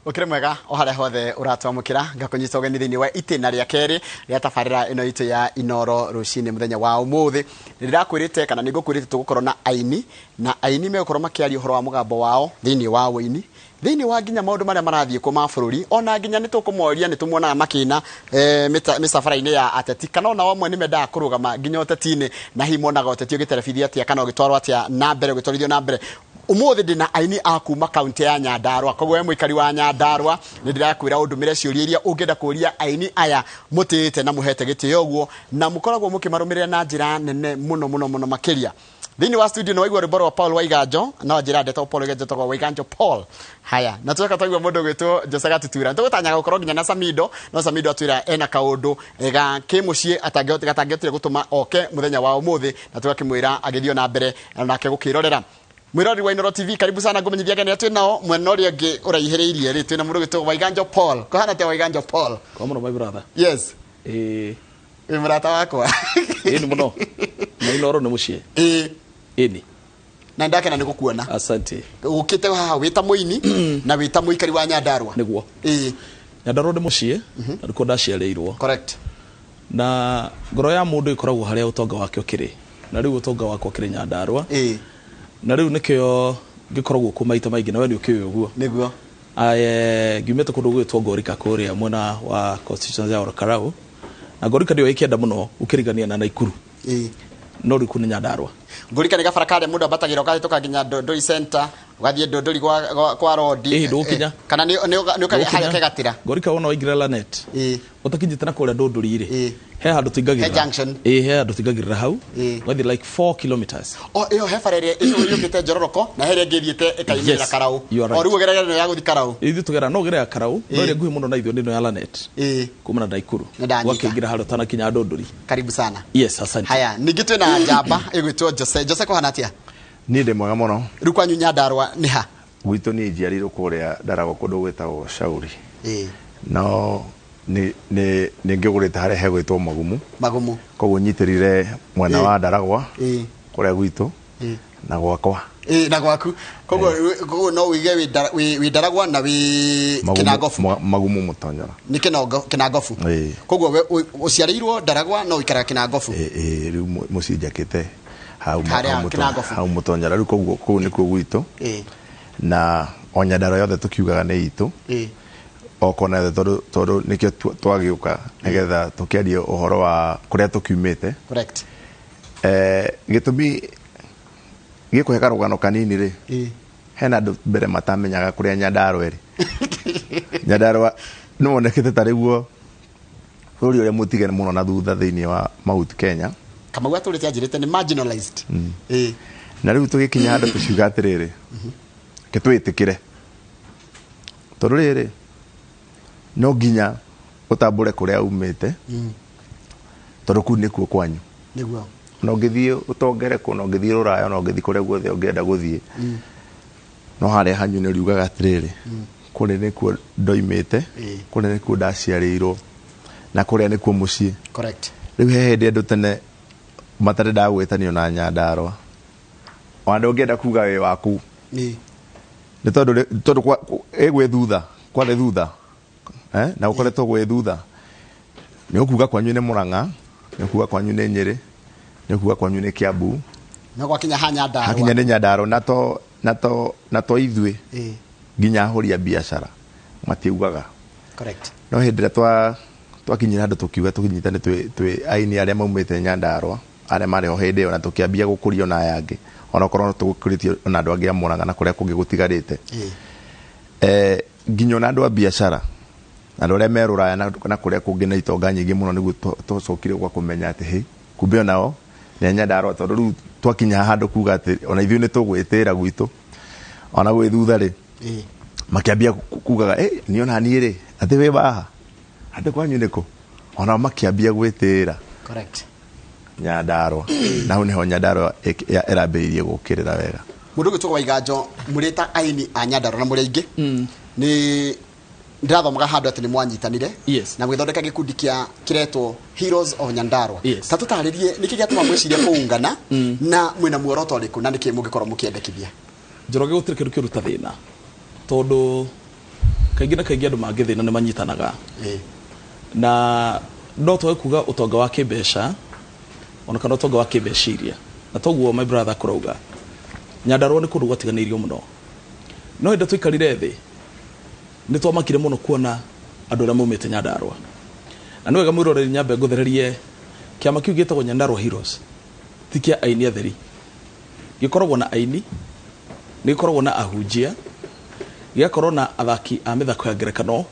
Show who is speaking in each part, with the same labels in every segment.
Speaker 1: Ukire mwega ohare hothe uratwamukira ngakunyita ugeni thini wa itina ria keri ria tabarira ino itu ya Inoro rucini muthenya wa umuthi ndirakwirite kana nigukwirite tugukorwo na aini na aini megukorwo makiaria uhoro wa mugambo wao thini wa wini thini wa nginya maundu maria marathie ku mabururi ona nginya nitukumoria nitumuonaga makina misafara-ini ya ateti kana ona wamwe nimendaga kurugama nginya utetini na himonaga uteti ugiterefithia atia kana ugitwarwo atia na mbere ugitwarithio na mbere umuthi ndina aini akuma kaunti ya Nyandarua koguo we muikari wa Nyandarua ndirakwira undumire ciuria iria ungenda kuria aini aya mutite na muhete gitio uguo na mukoragwo mukimarumirira na njira nene muno makiria thini wa studio no waigwa riboro wa Paul Waiganjo na njira ndeto Paul Waiganjo to Waiganjo Paul haya na tuka twaigwa mundu gwitwo Josega Tutura tugutanyaga gukorwo nginya na Samido no Samido atwira ena kaundu ega kimucie atangĩotire gutuma oke muthenya wa umuthi na tugakimwira agithio na mbere nake gukirorera Mwirori wa Inoro TV karibu sana ngumenyithia gani atu nao mwena uria ngi uraihiriirie ri twina mundu gwitwo Waiganjo Paul kohana te Waiganjo Paul
Speaker 2: kwa muno my brother
Speaker 1: yes murata wakwa
Speaker 2: ni muno na Inoro ni mucie ini
Speaker 1: na ndake na nigukuona
Speaker 2: asante
Speaker 1: ukite haha wita muini na wita muikari wa Nyandarua
Speaker 2: niguo Nyandarua ni mucie na ndiko ndaciareirwo
Speaker 1: correct
Speaker 2: na ngoro ya mundu ikoragwo haria utonga wake ukiri na riu utonga wake ukiri Nyandarua na riu nikio gikoragwo ku maita maingi na we ni ukiwe uguo
Speaker 1: niguo
Speaker 2: ngimete kundu gwitwo Gorika kuria mwena wa constituency ya Orokarau na Gorika ndio ikienda muno ukirigania na Naikuru no riku ni Nyandarua
Speaker 1: Gorika ni gabara kale mundu abatagira ukahituka nginya Dodori center ugathie Dodori kwa road
Speaker 2: ndukinya
Speaker 1: kana ni ukahaya kegatira
Speaker 2: Gorika wona waingira Lanet utakinyite na kule Dodori ire he handu tuingagirira he handu tuingagirira hau wathi like 4 kilometers
Speaker 1: iyo he farere iyo yukite Njororoko na here ngithiete ikainira Karau o riu geragera no ya guthi Karau
Speaker 2: ithi tugera no gerera Karau no ire nguhi muno na ithio ndino ya Lanet kumana Naikuru wakiingira handu tana kinya Dodori
Speaker 1: karibu sana
Speaker 2: yes asante
Speaker 1: haya ningitwe na njamba igwitwo Jose kohana atia
Speaker 3: ni de mwega muno
Speaker 1: riu kwanyu Nyandarua ni ha
Speaker 3: gwitũ ni njiarirwo kuria Ndarago kundu gwitagwo Shauri no ni ngigurite haria hegwitwo Magumu koguo nyitirire mwena wa Ndaragwa kuria gwitũ na gwakwa
Speaker 1: na gwaku koguo no wige wi Ndaragwa na wi Kinangofu
Speaker 3: Magumu Mutonyora
Speaker 1: ni Kinangofu koguo we uciarirwo Ndaragwa no ikara Kinangofu
Speaker 3: riu mucinjakite hau Mutonyora riu koguo nikuo gwitũ na Nyandarua yothe tukiugaga ni itu okona todo nikio twagiuka nigetha tukiaria uhoro wa kuria tukiumite
Speaker 1: correct
Speaker 3: gitumi gikuheka rugano kanini ri hena ndu mbere matamenyaga kuria Nyandarua ri Nyandarua no onekete tariguo bũrũri ũrĩa mutigene muno na thutha thĩinĩ wa Mount Kenya
Speaker 1: kama watu rete ajirite ni marginalized
Speaker 3: na riu tugikinya handu tuciuga atiriri ketwitikire tondu riri no nginya utambure kuria umite tondu ku nikuo kwanyu
Speaker 1: niguo
Speaker 3: no ngithie utongere ku no ngithie Ruraya no ngithie kuria guothe ungienda guthie no haria hanyu ni riugaga atiriri kuri nikuo ndoimite kuri nikuo ndaciarirwo na kuria nikuo mucii
Speaker 1: correct
Speaker 3: riu he hindi andu tene matare ndagwitanio na Nyandarua wandu ungienda kuga we waku ni tondu egwe thutha kwale thutha na ukoretwo gwe thutha ni ukuga kwanyu ni Murang'a ni ukuga kwanyu ni Nyeri ni ukuga kwanyu ni Kiambu
Speaker 1: na gwakinya Nyandarua
Speaker 3: hakinya ni Nyandarua na to ithwe nginya horia biashara matiugaga
Speaker 1: correct
Speaker 3: no hindira twakinyira handu tukiuga tukinyitane twi aini aria maumite Nyandarua aria mari ho hindi ona tukiambia gukurio na yangi ona korwo tugukuritio na andu angi Murang'a na kuria kungi gutigarite nginyo na andu a biashara andu aria me Ruraya na kuria kungi na itonga nyingi muno niguo tucokire kwa kumenya ati he kumbe onao ni Nyandarua tondu riu twakinya handu kuga ati ona ithuĩ ni tugwitira gwitu ona gwi thutha ri makiambia kugaga ni ona ni ri ati we baha ati kwanyu niko ona makiambia gwitira
Speaker 1: correct
Speaker 3: Nyandarua na hu niho Nyandarua erambĩrĩirie gũkĩrĩra wega
Speaker 1: mundu gwitwo Waiganjo murita aini a Nyandarua na muri aingi ni ndirathomaga handu ati ni mwanyitanire na gwithondeka gikundi kia kiretwo Heroes of Nyandarua ta tutaririe niki giatuma mwiciria kuungana na mwina muoroto riku na niki mungikorwo mukiendekithia
Speaker 2: Njoroge gutire kindu kiruta thina tondu kaingĩ na kaingĩ andũ mangĩthĩna nĩ manyitanaga na no tũge kuga ũtonga wa kĩmbeca ona kana ũtonga wa kĩmeciria na toguo my brother kũrauga Nyandarua nĩ kũndũ gwatiganĩirio mũno no hĩndĩ tũikarire thĩ nĩ twamakire mũno kuona andũ arĩa maumĩte Nyandarua na nĩ wega mwĩroreri nyambe ngũthererie kĩama kĩu gĩtagwo Nyandarua Heroes ti kĩa aini atheri gĩkoragwo na aini nĩ gĩkoragwo na ahunjia gĩakorwo na athaki a mĩthako ya ngerekano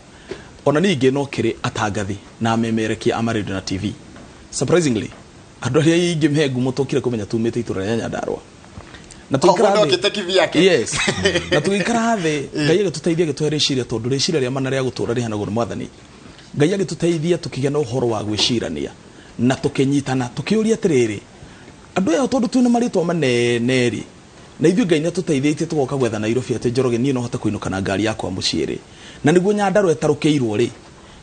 Speaker 2: ona ningĩ no kĩrĩ atangathi na amemerekia a radio na TV surprisingly andũ arĩa aingĩ me ngumo tũkire kũmenya tumĩte itũra rĩa Nyandarua na tũikara thĩ yes na tũikara thĩ Ngai agĩtũteithia agĩtũhe rĩciria tondũ rĩciria rĩa mana rĩa gũtũra rĩhanagwo nĩ Mwathani Ngai agĩtũteithia tũkĩgĩa na ũhoro wa gwĩcirania na tũkĩnyitana tũkĩũria atĩrĩrĩ andũ aya tondũ twĩna marĩtwa manene rĩ na ithuĩ Ngai nĩatũteithĩtie tũgoka gwetha Nairobi atĩ Njoroge niĩ no hote kũinũka na ngari yakwa mũciĩ rĩ na nĩguo Nyandarua ĩtarũkĩirwo rĩ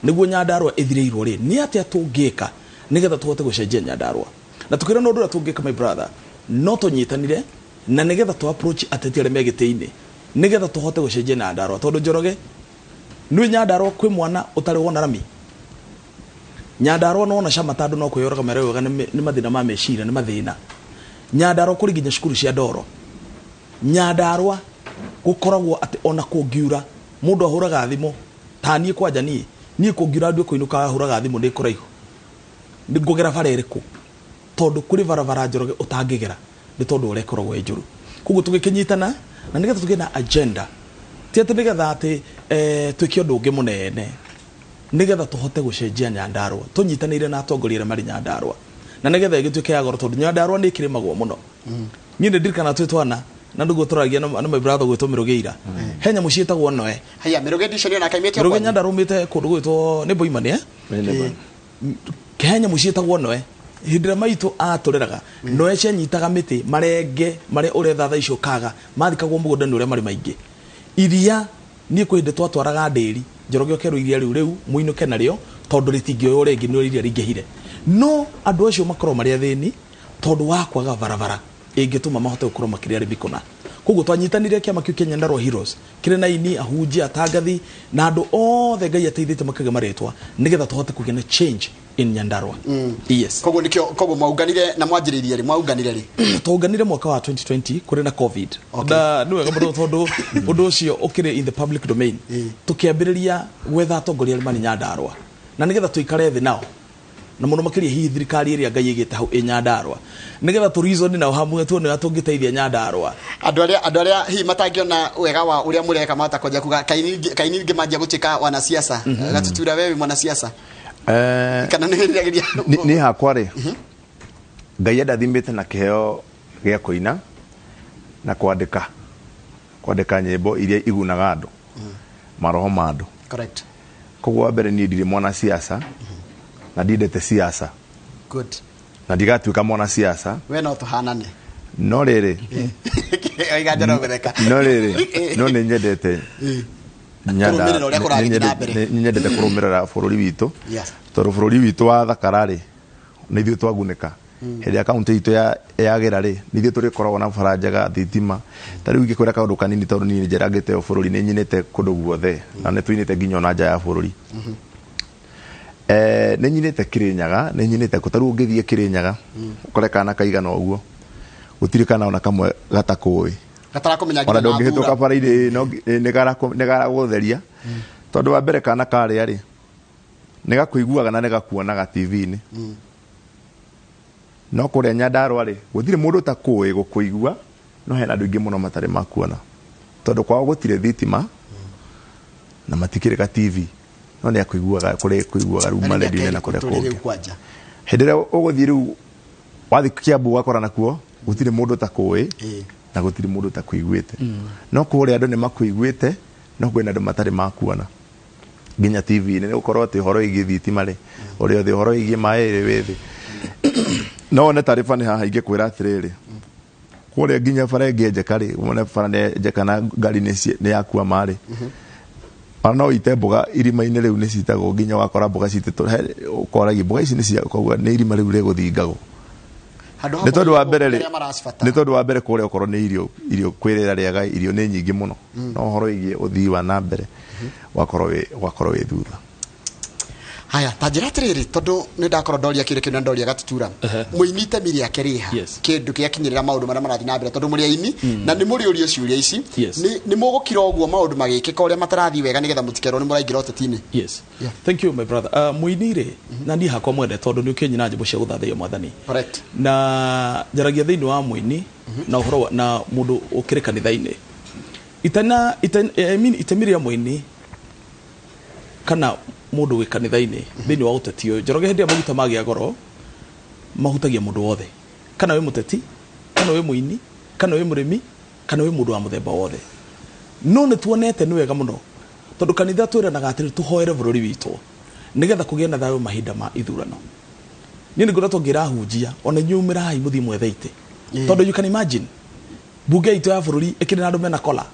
Speaker 2: nĩguo Nyandarua ĩthirĩirwo rĩ nĩ atĩa tũngĩka nĩgetha tũhote gũcenjia Nyandarua na tũkĩra no ũndũ ũrĩa tũngĩka my brother no tũnyitanire na nĩgetha tũ approach ateti arĩa megĩtĩ-inĩ nĩgetha tũhote gũcenjia Nyandarua tondũ Njoroge nĩ Nyandarua kwĩ mwana ũtarĩ wona rami Nyandarua no ona cama tandũ no kwĩyoraga merewega nĩ mathĩna ma meciria nĩ mathĩna Nyandarua kũrĩ nginya cukuru cia ndoro Nyandarua gũkoragwo atĩ ona kũngiura mũndũ ahũraga thimũ ta niĩ kwanja niĩ kũngiura ndue kũinũka ahũraga thimũ nĩ kũraihu nĩ ngũgera bara ĩrĩkũ tondũ kũrĩ barabara Njoroge ũtangĩgera nĩ tondũ ũrĩa ĩkoragwo ĩ njũru koguo tũgĩkĩnyitana na nĩgetha tũgĩe na agenda ti atĩ nĩgetha atĩ twĩke ũndũ ũngĩ mũnene nĩgetha tũhote gũcenjia Nyandarua tũnyitanĩire na atongoria arĩa marĩ Nyandarua na nĩgetha ĩgĩtuĩke ya goro tondũ Nyandarua nĩ ĩkĩrĩmagwo mũno niĩ nĩ ndirikana twĩ twana na ndugo tũragia na my brother gwĩtwo Mĩrũgĩira he nyamũ ciĩtagwo noe
Speaker 1: haya Mĩrũgĩ ndicio na kaimĩtio
Speaker 2: Mĩrũgĩ Nyandarua umĩte kũndũ gwĩtwo nĩ Boimani he nyamũ ciĩtagwo noe hĩndĩ ĩrĩa maitũ atũreraga noe cianyitaga mĩtĩ marenge marĩa ũretha thaa icio kaga mathikagwo mũgũnda nĩ ũrĩa marĩ maingĩ iria niĩ kwĩ hĩndĩ twatwaraga ndĩri Njoroge okerwo iria rĩu mũinũke narĩo tondũ rĩtingĩoywo rĩngĩ nĩ iria rĩingĩhire no andũ acio makorwo marĩ athĩni tondũ wa kwaga barabara ĩngĩtũma mahote gũkorwo makĩrĩ arĩmi kũna koguo twanyitanire kĩama kĩu kĩa Nyandarua Heroes kĩrĩ na ini ahunjia atangathi na andũ othe Ngai ateithĩte makagĩa marĩtwa nĩgetha tũhote kũgĩa na change in Nyandarua yes
Speaker 1: koguo mwaunganire na mwanjĩrĩirie rĩ mwaunganire rĩ
Speaker 2: twaunganire mwaka wa 2020 kũrĩ na covid na nĩ wega mũno tondũ ũndũ ũcio ũkĩrĩ in the public domain tũkĩambĩrĩria gwetha atongoria arĩa marĩ Nyandarua na nĩgetha tũikare thĩ nao na mũno makĩria hihi thirikari ĩrĩa Ngai ĩgĩte hau ĩ Nyandarua nĩgetha tũrizoni nao hamwe tuone ũrĩa tũngĩteithia Nyandarua
Speaker 1: andũ arĩa hihi matangĩona wega wa ũrĩa mũreka mahota kũnja kuga kaini ingĩ manjia gũtuĩka wanasiasa gatutura wewe mwanasiasa kana
Speaker 3: nĩ hakwa rĩ Ngai endathimĩte na kĩheo gĩa kũina na kwandĩka nyĩmbo iria igunaga andũ maroho ma andũ
Speaker 1: correct
Speaker 3: koguo wa mbere niĩ ndirĩ mwanasiasa na ndindete siasa
Speaker 1: good
Speaker 3: na ndigatuĩka mwanasiasa
Speaker 1: we no tũhanane
Speaker 3: no rĩrĩ no nĩ nyendete nyendete kũrũmĩrĩra bũrũri witũ tondũ bũrũri witũ wa thakara rĩ nĩ ithuĩ twagunĩka hĩndĩ ya kaunti itũ yagĩra rĩ nĩ ithuĩ tũrĩkoragwo na bara njega thitima ta rĩu ingĩkwĩra kaũndũ kanini tondũ niĩ njerangĩte o bũrũri nĩ nyinĩte kũndũ guothe na nĩ tũinĩte nginya ona nja ya bũrũri nĩ nyinĩte Kĩrĩnyaga nĩ nyinĩte kũtarũ ũngĩthiĩ Kĩrĩnyaga ũkore kana kaigana ũguo gũtirĩ kana ona kamwe gatakũĩ
Speaker 1: gatarakũmenya
Speaker 3: ona ndũngĩhĩtũka bara-inĩ nĩ garagũtheria tondũ wa mbere kana karĩa rĩ nĩ gakũiguaga na nĩ gakuonaga TV-inĩ no kũrĩa Nyandarua rĩ gũtirĩ mũndũ takũĩ gũkũigua no hena andũ aingĩ mũno matarĩ makuona tondũ kwao gũtirĩ thitima na matikĩrĩ ga TV no nĩ akũiguaga kũrĩa kũiguaga ruma redio-inĩ na kũrĩa kũngĩ hĩndĩ ĩrĩa ũgũthiĩ rĩu wathiĩ Kiambu wakora nakuo gũtirĩ mũndũ takũĩ na gũtirĩ mũndũ takũiguĩte no kũrĩa andũ nĩ makũiguĩte no kwĩna andũ matarĩ makuona nginya TV-inĩ nĩ gũkorwo atĩ ũhoro wĩgiĩ thitima rĩ ũrĩa thĩ ũhoro wĩgiĩ maĩ rĩ wĩ thĩ no one taariba nĩ haha ingĩkwĩra atĩrĩrĩ kũrĩa nginya bara ĩngĩenjeka rĩ wone bara nĩyenjeka na ngari nĩ yakua marĩ no ite mboga irima-inĩ rĩu nĩ citagwo nginya wakora mboga citĩtwo ũkoragia mboga ici nĩ cia koguo nĩ irima rĩu rĩgũthingagwo nä tondå wa mbere nä tondå wa mbere kå rä a okorwo nä irio kwä rä ra rä aga irio nä nyingä må no no horo igie å thii wa na mbere wakorwo wä thutha.
Speaker 1: Haya, tajira tiriri tondu ni ndakorwo ndoria kiri kinu ndoria gatutura muini itemi riake riha kindu giakinyirira maundu maria marathi na mbere tondu muri aini na ni muri urio ciuria ici ni mugukira uguo maundu magikika uria matarathi wega nigetha mutikerwo ni muraingira utetini.
Speaker 2: Yes, thank you my brother. Muini ri na ni hakwa mwende tondu ni ukinyina njimbo cia guthathia mwathani na njaragia thiini wa muini na uhoro na mundu ukiri kanitha-ini itemi ria muini kana mundu wi kanitha-ini thiini wa uteti uyu njoroge hindi maguta magia goro mahutagia mundu wothe, kana wi muteti, kana wi muini, kana wi murimi, kana wi mundu wa muthemba wothe. No ni tuonete ni wega muno tondu kanitha twiranaga atiri tuhoere bururi witu nigetha kugia na thayo mahinda ma ithurano. Ni ngoretwo ngirahunjia ona nyumirai muthi mwetheite tondu you can imagine bunge itu ya bururi ikiri na andu mena kola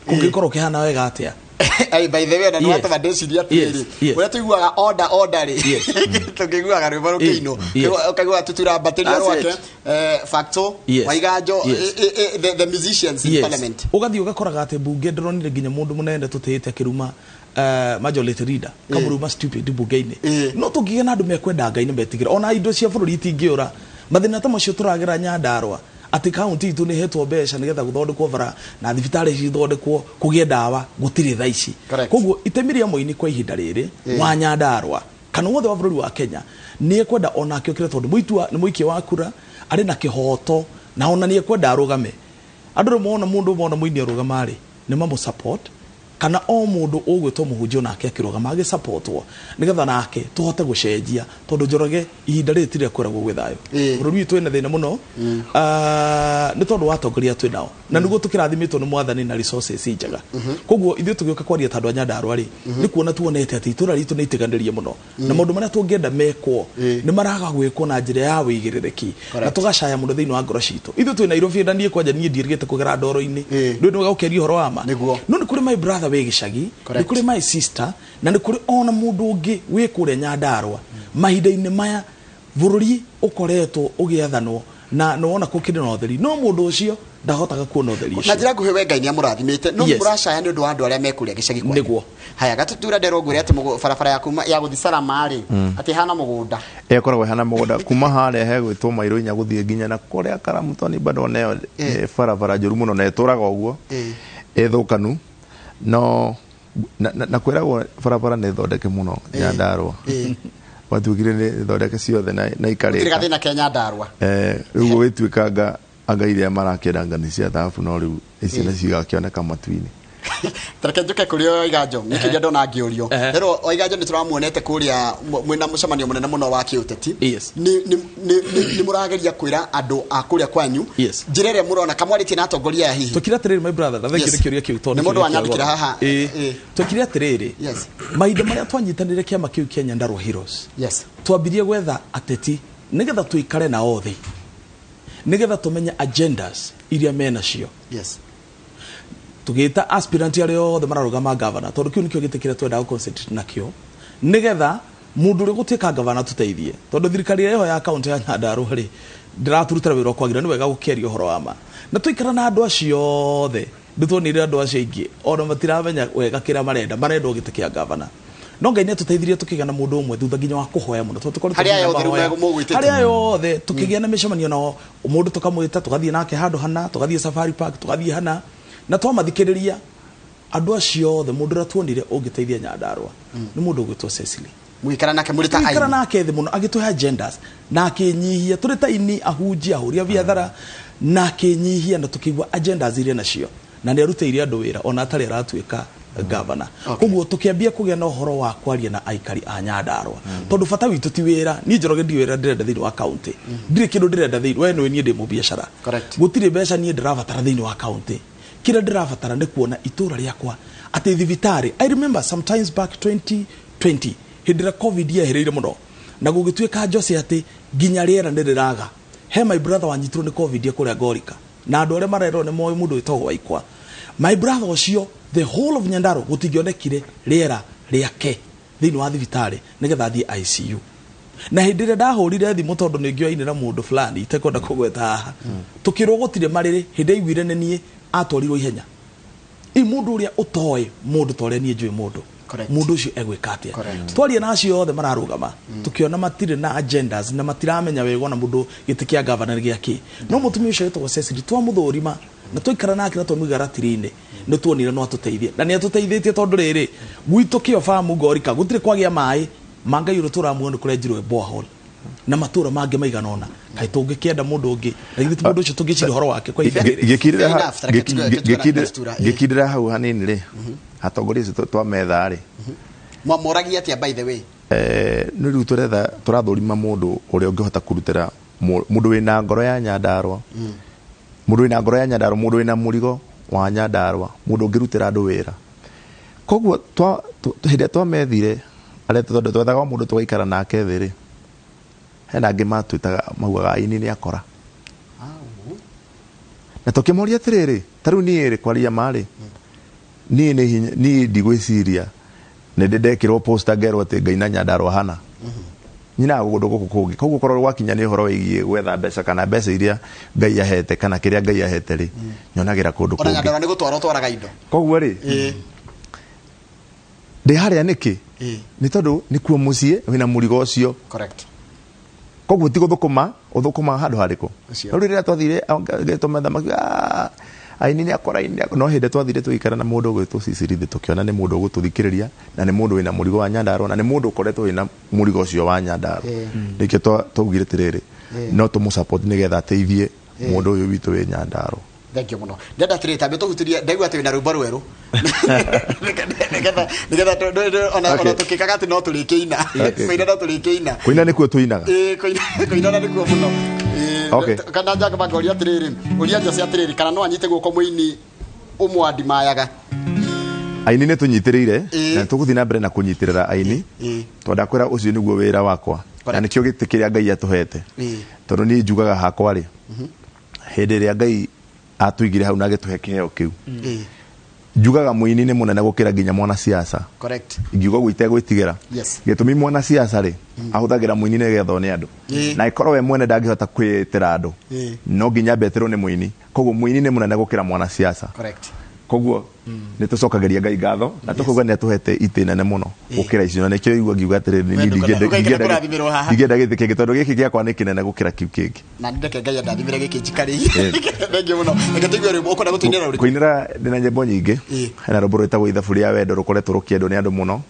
Speaker 2: kungikorwo kihana wega atia.
Speaker 1: Ai by the way na nwata badeciria tiri uria tuiguaga order ri tukiguaga rwimbo rukiino ukagua tutura bateria rwake Facto Waiganjo the musicians in parliament
Speaker 2: ugathi ugakoraga ate bunge ndronire nginya mundu munene tutite kiruma majority leader kamuruma stupid bunge-ini no tugiye na andu mekwenda Ngai ni metigira ona indo cia bururi itingiura mathina ta macio turagira Nyandarua ati county itu ni hetwo mbeca nigetha guthondekwo bara na thibitari cithondekwo kugie ndawa gutiri tha ici koguo itemi ria muini kwa ihinda riri wa Nyandarua kana wothe wa bururi wa Kenya ni kwenda ona kio kire tondu muitua ni muikie wa kura ari na kihoto na ona ni kwenda arugame andu mona mundu mona muini arugamari ni mamu support kana o mundu ugwitwo muhunjio nake akirugama agi supportwo nigetha nake tuhote gucenjia tondu njoroge ihinda riri tire kuragwo gwithayo bururi twina thina muno ni tondu watongoria twinao na niguo tukirathimitwo ni mwathani na resources njega koguo ithuĩ tugioka kwaria tandu a Nyandarua ri ni kuona tuonete ati itura ritu ni itiganirie muno na maundu maria tungienda mekwo ni maraga gwikwo na njira ya wigiririki na tugacaya muno thiini wa ngoro citu ithuĩ twina Nairobi ndanie kwanja nie ndirigite kugera ndoro-ini ndu nduga ukeria horo wa ma no ni kuri my brother we gicagi ni kuri my sister na ni kuri ona mundu ungi wi kure Nyandarua mahinda-ini maya bururi ukoretwo ugiathanwo na wona kukiri na utheri no mundu ucio ndahotaga kuona utheri ucio
Speaker 1: na njira nguhe Ngai ni amurathimite no muracaya ni undu wa andu aria mekuria gicagi kwa
Speaker 2: niguo
Speaker 1: haya gatutura ndero ngure ati barabara ya guthi Salama ri ati hana mugunda
Speaker 3: koragwo hana mugunda kuma haria hegwitwo Mairu-inya guthie nginya na kuria Karamutoni bado neo barabara njuru muno na ituraga uguo ithukanu no na kwiragwo barabara ni thondeke muno Nyandarua watugire ni thondeke ciothe na ikarika
Speaker 1: tirika thina Kenya Nyandarua
Speaker 3: riu gwituikanga anga iria marakenda ngani cia thabu no riu ici na cigakioneka matu-ini
Speaker 1: tareke njuke kuri Waiganjo nikiria ndona ngiurio rero Waiganjo ni turamuonete kuria mwina mucemanio munene muno wa kiuteti ni murageria kwira andu a kuria kwanyu njira ire murona kamwaritie na atongoria ya hihi
Speaker 2: tukira tiriri my brother thank you kiuria kiu tondu
Speaker 1: ni mundu anyandikira haha
Speaker 2: tukira tiriri mahinda maria twanyitanire kiama kiu kia Nyandarua Heroes twambirie gwetha ateti nigetha tuikare na othi nigetha tumenye agendas iria mena cio tugita aspirant ario the mararugama governor tondu kiu nikio gitikire twenda concentrate nakio nigetha mundu ri gutika governor tuteithie tondu thirikari yeho ya county ya Nyandarua ri ndiraturutira wira kwagira ni wega gukeria uhoro wa ma na tuikara na andu acio the nditwonire andu acio ingi ona matiramenya wega kira marenda gitikia governor no Ngai ni tuteithirie tukigana mundu umwe thutha nginya wa kuhoya muno tukorwo haria yothe tukigia na micemanio na mundu tukamwita tugathie nake handu hana tugathie Safari Park tugathie hana na twamathikiriria andu acio the mundu ratuonire ungiteithia Nyandarua ni mundu gwitwo Cecily
Speaker 1: mwikara nake muri ta ai
Speaker 2: mwikara nake the muno agituhe agendas na akinyihia turi ta ini ahunjia huria biathara na akinyihia na tukigwa agendas iria nacio na ni aruteirie andu wira ona atari aratuika governor koguo tukiambia kugia na uhoro wa kwaria na aikari a Nyandarua tondu bata witu ti wira ni njoroge ndi wira ndirenda thiini wa county ndire kindu ndirenda thiini we no nie ndi mu biashara gutire mbeca nie ndirabatara thiini wa county kira ndirabatara ni kuona itura riakwa ati thibitari I remember sometimes back 2020 hindira covid yehereire muno na gugituika Jose ati ginya riera ndiriraga he my brother wanyitirwo ni covid kuria Gorika na andu aria marerwo ni moyo mundu witagwo Waikwa my brother ucio the whole of Nyandarua gutingionekire riera riake thiini wa thibitari nigetha thie ICU na hindi ria ndahurire thimu tondu ningioinira mundu fulani itekwenda kugweta haha tukirwo gutire mariri hindi aiguire ne nie atwarirwo ihenya mundu uria utoe mundu tore nie njui mundu mundu ucio egwika atia twarie nacio othe mararugama tukiona matire na agendas na matiramenya wego na mundu gitikia governor giaki no mutumia ucio yetwo Cecily twamuthurima na twikara nake na twamuiga ratirine no tuonire no atuteithie na ni atuteithĩtie tondu riri gwitu kio famu gorika gutire kwagia mai manga yuru turamuona kurenjirwe borehole na matura mange maiganona kai tungikienda mundu ungi na githu mundu ucio tungicira horo wake kwa
Speaker 3: gikidira hau hanini ri atongoria icio twametha ri
Speaker 1: mwamoragia atia by the way
Speaker 3: ni riu turathurima mundu uria ungihota kurutira mundu wina ngoro ya Nyandarua mundu wina ngoro ya Nyandarua mundu wina murigo wa Nyandarua mundu ungirutira andu wira koguo hinde twamethire ale twethaga mundu twaikara nake thi ri hena angi matwitaga maugaga ini ni akora na tukimoria atiriri taru ni ri kwaria mari ni ndigwiciria ne ndekirwo poster gerwo ati Ngai na Nyandarua hana nyina gugundu guku kungi koguo korwo gwakinya ni horo wigie gwetha mbeca kana mbeca iria Ngai ahete kana kiria Ngai ahete ri nyonagira kundu kungi
Speaker 1: ona Nyandarua ni gutwara twaraga indo
Speaker 3: koguo ri ndi haria niki ni tondu ni kuo mucie wina murigo ucio
Speaker 1: correct
Speaker 3: koguo ti uthukuma handu hariko no rira twathire tumetha makia aini ni akora ini no hinde twathire tuikara na mundu gwitwo Cecily tukiona ni mundu gututhikiriria na ni mundu wina murigo wa Nyandarua na ni mundu ukoretwo wina murigo ucio wa Nyandarua nikio tugire tiriri no tumu support nigetha ateithie mundu uyu witu we Nyandarua.
Speaker 1: Thank you muno ndenda tiri tambe tuhutiria ndegwa ati wina rumba rweru nigetha ona tukikaga ati no turikeina kuina no turikeina
Speaker 3: kuina nikuo tuinaga
Speaker 1: kuina nikuo muno okay kana njaga bagoria tiriri uria nja tiriri kana no anyite guko muini umwandi mayaga
Speaker 3: aini ne tunyitirire na tuguthi na mbere na kunyitirira aini twenda kwira ucio niguo wira wakwa na nikio gitikiria Ngai atuhete tondu ni njugaga hakwa ri hindi ria Ngai atuigire hau na gituhe kiheo kiu njugaga muini ni munene gukira nginya mwana siasa
Speaker 1: correct
Speaker 3: ingiuga gwite gwitigira gitumi mwana siasa ri ahuthagira muini ni getho ni andu na ikorwo we mwene ndangihota kwitira andu no nginya beterwo ni muini koguo muini ni munene gukira mwana siasa
Speaker 1: correct
Speaker 3: koguo ni tucokageria Ngai ngatho na tukuga ni atuhete itinene muno gukira icio na nikio igua ngiuga atiri ni ndigenda githike gitondu giki giakwa ni kinene gukira kiu kingi
Speaker 1: na ndeke Ngai ndathimire giki njikari thengi muno ngetigwe rimbo uko na gutinira uri
Speaker 3: kuinira ndina nyimbo nyingi hena ruboro itagwo ithabu ria wendo rukoretwo rukiendwo ni andu muno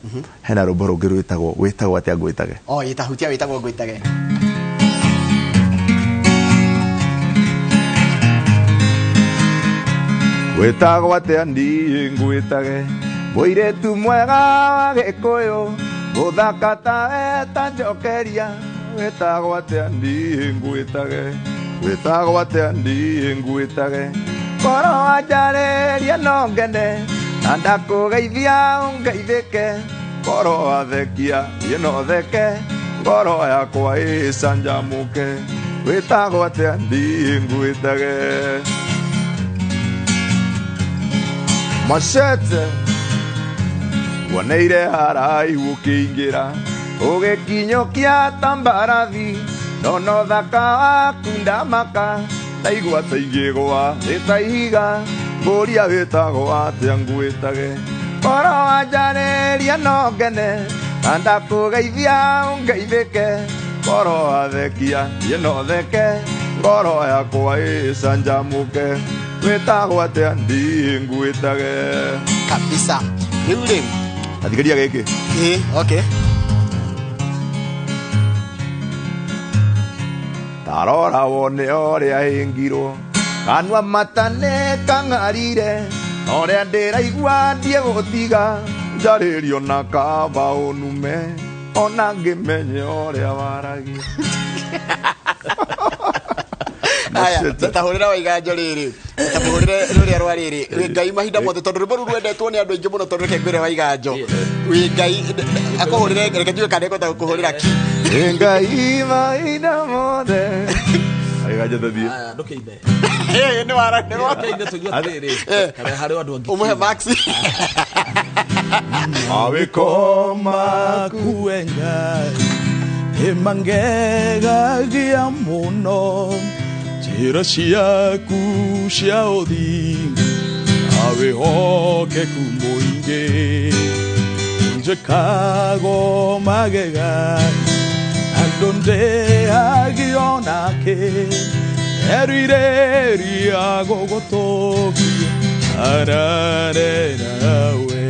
Speaker 3: hena ruboro rungi witagwo atia ngwitage
Speaker 1: itahutia witagwo ngwitage
Speaker 3: wetagwo atia ndi ngwitage muiretu mwega wa Gikuyu guthaka ta njokeria wetagwo atia ndi ngwitage wetagwo atia ndi ngwitage koro wanjareria no ngene na ndakugeithia ungeithike koro wathekia no theke ngoro yakwa icanjamuke wetagwo atia ndi ngwitage Machete woneire haraihu ukiingira ugikinyokia tambarathi nono thaka waku ndamaka ndaigua ta ingigwa itaihiga mburia witagwo atia ngwitage koro wanjareria no ngene na ndakugeithia ungeithike koro wathekia no theke ngoro yakwa icanjamuke wetagwo atia ndi ngwitage
Speaker 1: kabisa riu
Speaker 3: athigaria giki
Speaker 1: okay
Speaker 3: tarora wone oria hingirwo kanwa matane kangarire oria ndiraigua ndie gutiga njaririo na kaba unume ona ngimenye oria waragia
Speaker 1: aya tahurira waiganjo riri tahurire ruria rwa riri Ngai mahinda mothe tondu rwimbo rwendetwo ni andu aingi muno tondu reke ngwire waiganjo Ngai akuhurire reke njuge kana ekota kuhurira ki
Speaker 3: Ngai mahinda mothe waiganjo thithie
Speaker 2: ndukiithe
Speaker 1: ni wara ni wara
Speaker 2: ndukiithe tugio riri kana hari andu angi
Speaker 1: umuhe maxi
Speaker 3: awikoma
Speaker 2: kuenga emangegagia muno njĩra ciaku cia ũthingu awehokeku mũingĩ njĩkago magegani andũ ndĩagio nake erirĩria gũgũtũkia arare nawe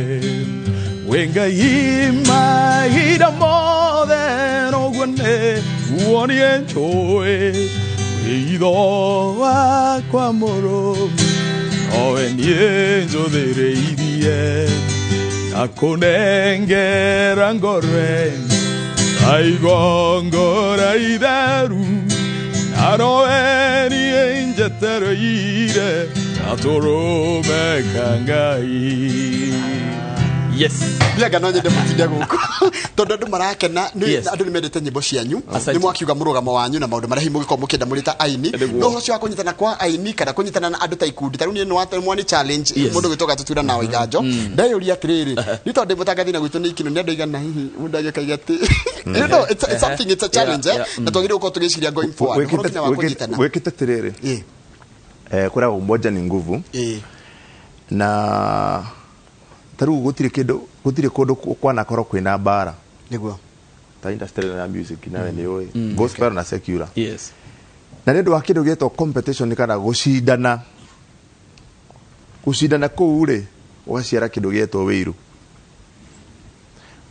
Speaker 2: wengai mahinda mothe noguo nĩ guonie njũĩ wĩitho wakwa mũrũmu owe niĩ njũthĩrĩirie na kũnengera ngorweni aigongora itheru narowe niĩ njetereire na tũrũme kangai.
Speaker 1: Yes. Biaga no nyende mutinde guku. Tondu andu marakena ni andu ni mendete nyimbo cianyu. Ni mwakiuga murugamo wanyu na maundu marĩa himu gĩko mũkĩenda mũrĩ ta aini. No ũcio wa kũnyitana kwa aini kana kũnyitana na andu ta ikundi. Tarĩu ni mwani challenge mũndũ gwĩtoga tutura na iganjo. Ndayũria atĩrĩrĩ. Ni tondu mũtangathi na gwitũ ni ikino ni andu igana hihi mũndũ agĩkaiga atĩ. You know it's something, it's a challenge. Na twagĩrĩirwo gũkorwo tũgĩciria going forward.
Speaker 3: Wĩkĩte atĩrĩrĩ. Kũrĩa umoja ni nguvu. Na taru gutire kundu kwana koro kwina bara
Speaker 1: niguo
Speaker 3: ta industry na music na we ni oi gospel na secular.
Speaker 2: Yes.
Speaker 3: Na ndio wakindo geto competition kana gucindana kuu ri ugaciara kindu geto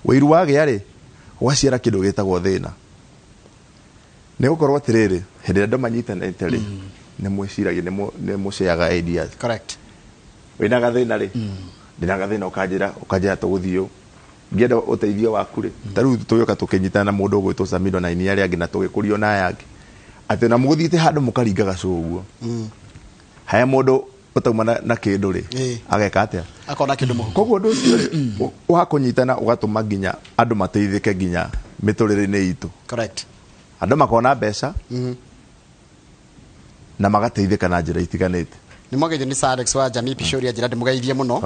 Speaker 3: wiru wage ari ugaciara kindu getagwo thina ne gukorwo atiriri hindi ndo manyitana itari ne mwiciragia ne muceaga ideas.
Speaker 1: Correct.
Speaker 3: Wina gathina ri ndinagathina ukajira tuguthio ngienda uteithio waku ri taru tuyoka tukinyitana na mundu gwitwo Samido na ini ari angi na tugikurio na yake ati na muguthite handu mukaringa gacuguo haya mundu utauma na kindu ri ageka atia
Speaker 1: akona kindu muhuko
Speaker 3: koguo ndu ucio ri wakunyitana ugatuma nginya andu mateithike nginya miturire-ini itu.
Speaker 1: Correct.
Speaker 3: Andu makona mbeca na magateithika na njira itiganite.
Speaker 1: Ni mwageje ni Alex wa Jamii Pishoria njira ndimugeithie muno.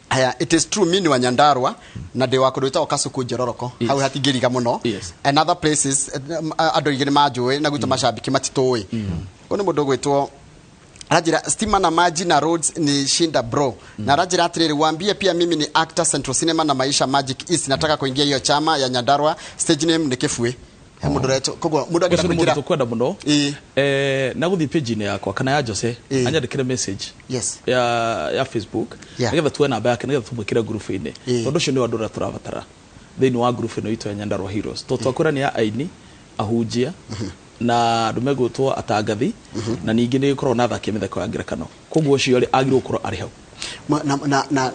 Speaker 2: Aya,
Speaker 1: it is true mini wa Nyandarua na ndi wakudwita okasuku Njororoko hau hatingiriga muno. And other places andu igini majue na gwitwo macambiki matitoi. Ko ni mundu gwitwo arajira stima na maji na roads ni shinda bro. Na arajira atiriri waambie pia mimi ni actor Central Cinema na Maisha Magic East nataka kuingia hiyo chama ya Nyandarua. Stage name ni Kifue. Mundu reto kogo mundu agenda kuingira
Speaker 2: tukwenda muno na guthi page ni yakwa kana ya Jose anyandikire message ya Facebook nigetha tuwe namba yake nigetha tumwikire group ine tondu cio ni andu ra turabatara thini wa group ino itu ya Nyandarua Heroes to twakura ni ya aini ahunjia na ndumegutwo atangathi na ningi ni ikorwo na thaki mithako ya ngerekano koguo cio ari agirwo korwo ari hau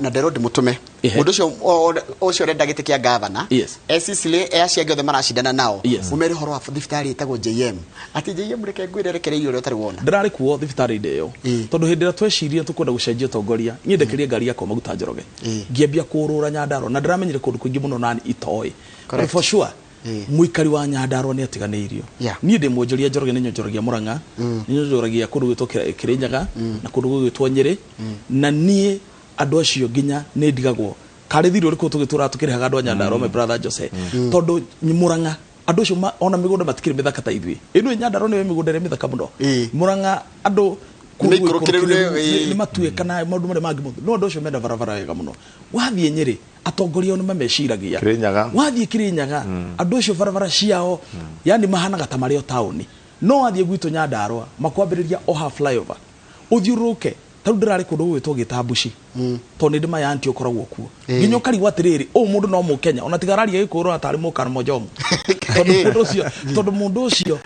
Speaker 1: na Derod mutume mundu ucio renda gite kia governor Sicily aciage othe maracindana nao umere horo wa thibitari itagwo JM ati JM reke ngwirerekereirio uri utari wona
Speaker 2: ndarari kuo thibitari ndeyo tondu hindi ra tweciria tukwenda gucenjia tongoria nyendekerie ngari yakwa maguta Njoroge ngiambia kurura Nyandarua na ndiramenyire kundu kwingi muno nani itoi for sure muikari wa Nyandarua ni atiganeirio ni ndi mwonjoria Njoroge ni nyonjoragia Murang'a ni nyonjoragia kundu gwitwo Kirinyaga na kundu gwitwo Nyeri na nie andu acio nginya ni ndigagwo kari thiri uriku tugitura tukirihaga andu a Nyandarua my brother Jose tondu Murang'a andu acio ona migunda matikire mithaka ta ithwi inu Nyandarua ni migunda ri mithaka muno Murang'a andu ni matue kana maundu mari mangi muno no andu acio menda barabara wega muno wathie Nyeri atongoria no mameciragia wathie Kirinyaga andu acio barabara ciao yani mahanaga ta mario tauni no wathie gwito Nyandarua makwambiriria oha flyover uthiuruke taru ndirari kundu gwitwo Gitambuci to ni ndima ya anti ukoragwo kuo nginya ukarigwa atiriri mundu no mu Kenya ona tigararia gikuru atari mu Karmo Jomo tondu mundu ucio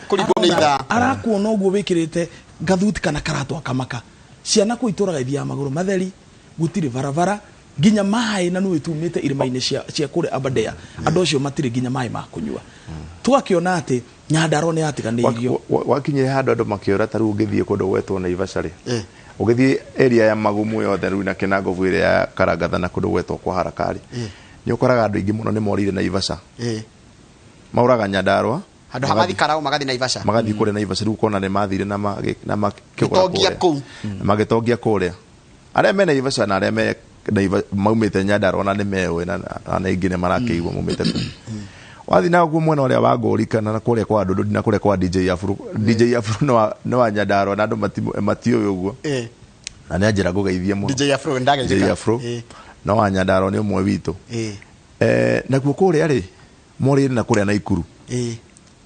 Speaker 2: arakuona uguo wikirite gathuti kana karatu akamaka ciana kuituraga ithia maguru matheri gutiri barabara nginya mai na nuwe tumite irima-ini cia kure Aberdare andu acio matiri nginya mai ma kunyua twakiona ati Nyandarua ni atiganeirio
Speaker 3: wakinye handu andu makiora taru ungithie kundu gwetwo Naivasha ri ugithie area ya Magumu yothe ru na Kinangovu area ya Karangatha na kundu gwetwo kwa Harakari ni ukoraga andu ingi muno ni morire Naivasha mauraga Nyandarua
Speaker 1: handu hamathi karau magathi Naivasha
Speaker 3: magathi kure Naivasha ru kona ni mathire na makigora kure magitongia kure aria me Naivasha na aria me maumite Nyandarua na ni mewe na ingi ni marakeigwa maumite wathi na ku mwena uria wa Ngorika na kuria kwa Ndundi na kuria kwa DJ Afro DJ Afro no wa Nyandarua na andu matio uguo na ni anjira gugeithie mu
Speaker 1: DJ Afro ndageithia
Speaker 3: DJ Afro no wa Nyandarua ni umwe witu na kuo kuria ri mori na kuria na Ikuru